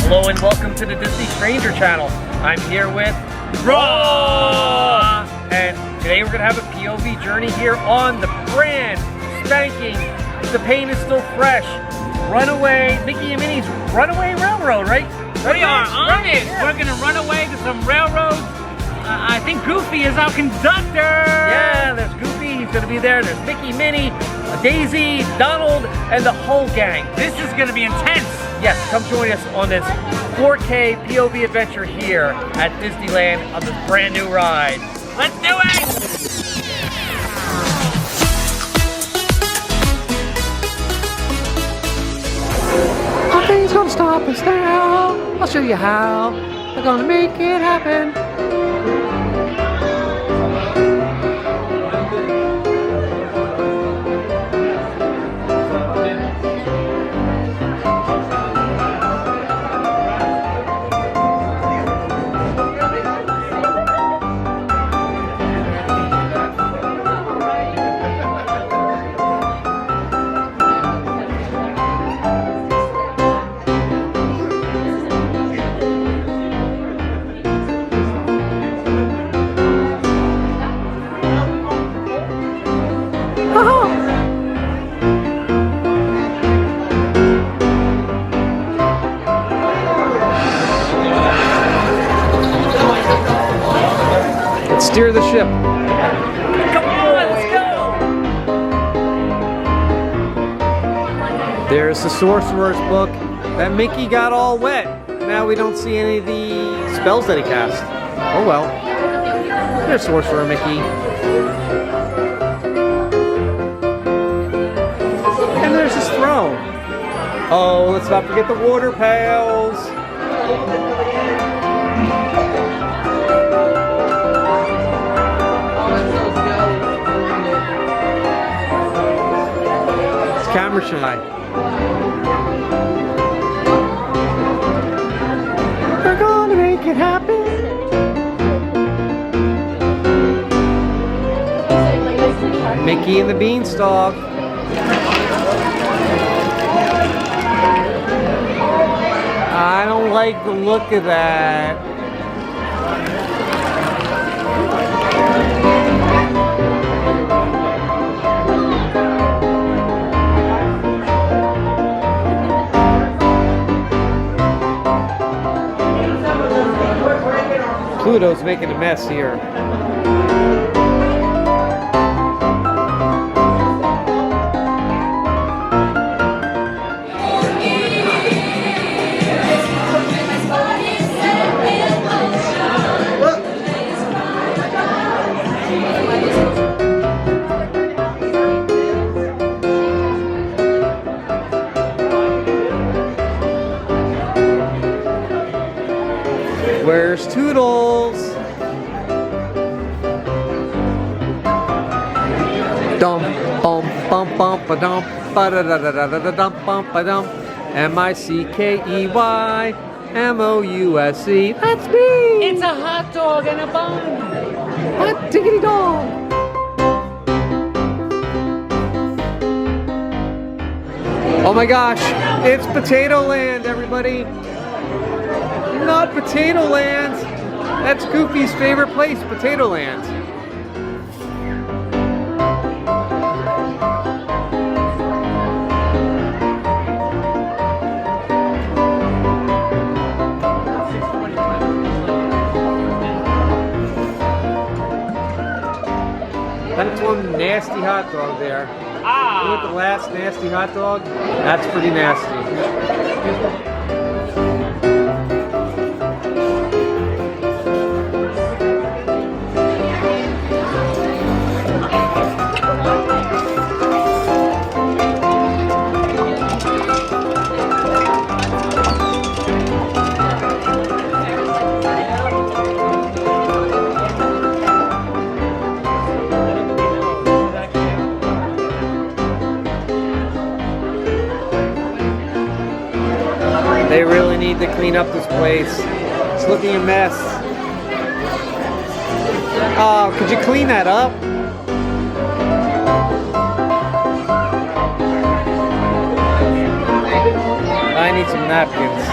Hello and welcome to the Disney Stranger Channel. I'm here with Raw! And today we're going to have a POV journey here on the brand spanking, the paint is still fresh, Runaway, Mickey and Minnie's Runaway Railroad, right? We are on it! Yeah. We're going to run away to some railroads. I think Goofy is our conductor! Yeah, there's Goofy, he's going to be there. There's Mickey, Minnie, Daisy, Donald, and the whole gang. This is going to be intense! Yes, come join us on this 4K POV adventure here at Disneyland on this brand new ride. Let's do it! Nothing's gonna stop us now. I'll show you how. We're gonna make it happen. Steer the ship. Come on, let's go! There's the Sorcerer's book. That Mickey got all wet. Now we don't see any of the spells that he cast. Oh well. There's Sorcerer Mickey. And there's his throne. Oh, let's not forget the water pails. Camera shy. We're gonna make it happen. Mickey and the Beanstalk. I don't like the look of that. Pluto's making a mess here. Where's Toodles? Dum bum bum bum ba dum ba da da da da da dum bum ba dum. MICKEYMOUSE. That's me. It's a hot dog and a bun. Hot diggity dog. Oh my gosh! It's Potato Land, everybody. Not Potato Land. That's Goofy's favorite place, Potato Land. That's one nasty hot dog there. Look at the last nasty hot dog. That's pretty nasty. They really need to clean up this place. It's looking a mess. Oh, could you clean that up? I need some napkins.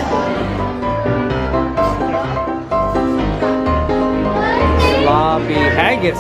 Sloppy haggis.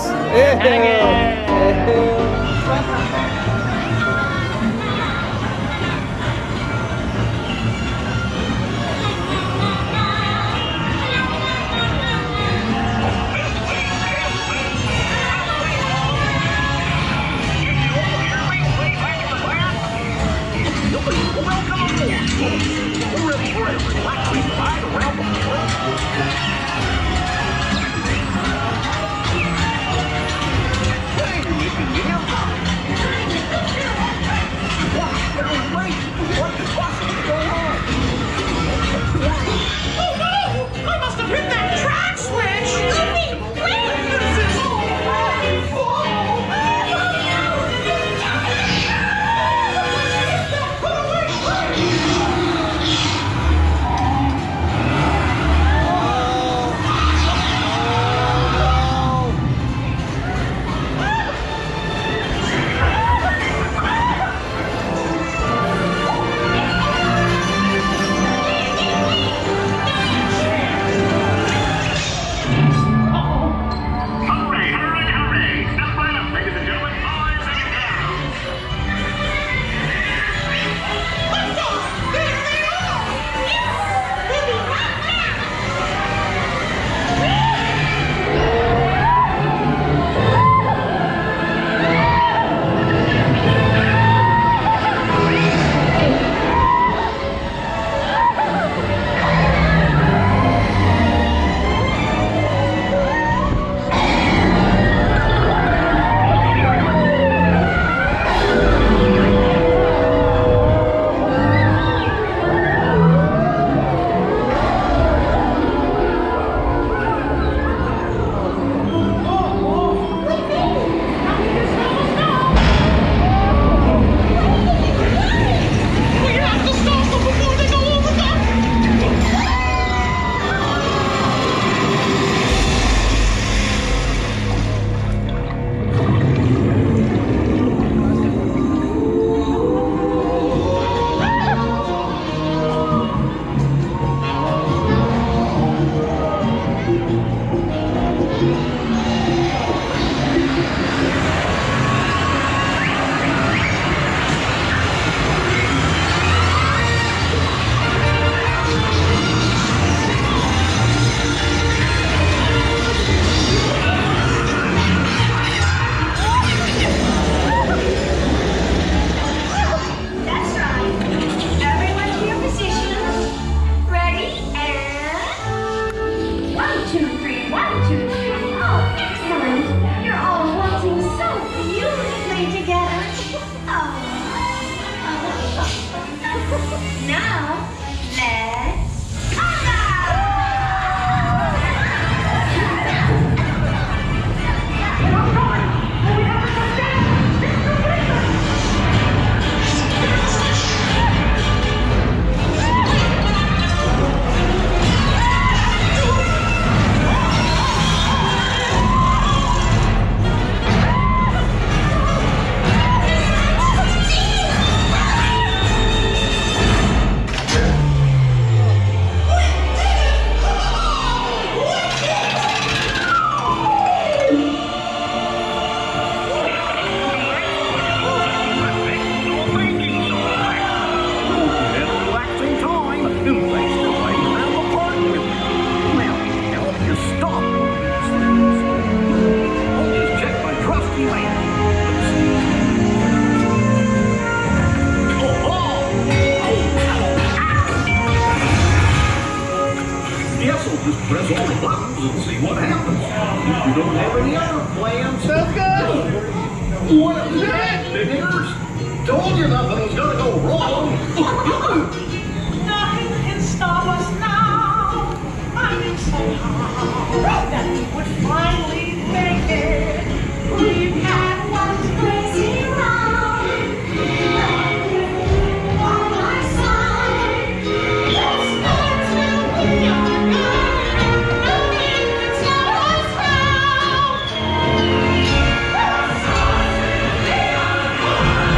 Press all the buttons and see what happens. If you don't have any other plans, sounds good. What is that, niggers? Told you nothing was gonna go wrong. Nothing can stop us now. I knew somehow that we would finally make it. We've had one crazy ride. On my side, this night will be our guide. Nothing can slow us down. The sorcerer, they are gone.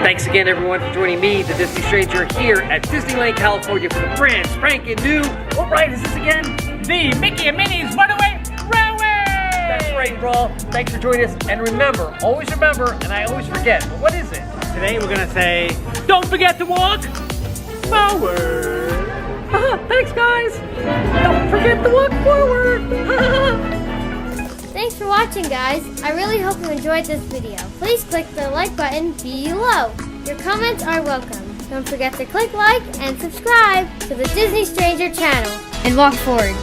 Thanks again, everyone, for joining me, the Disney Stranger, here at Disneyland, California for the brand spanking new. What ride is this again? The Mickey and Minnie's Runaway Railway! That's right, bro. Thanks for joining us. And remember, always remember, and I always forget, but what is it? Today we're gonna say, don't forget to walk forward. Thanks, guys. Don't forget to walk forward. Thanks for watching, guys. I really hope you enjoyed this video. Please click the like button below. Your comments are welcome. Don't forget to click like and subscribe to the Disney Stranger channel. And walk forward.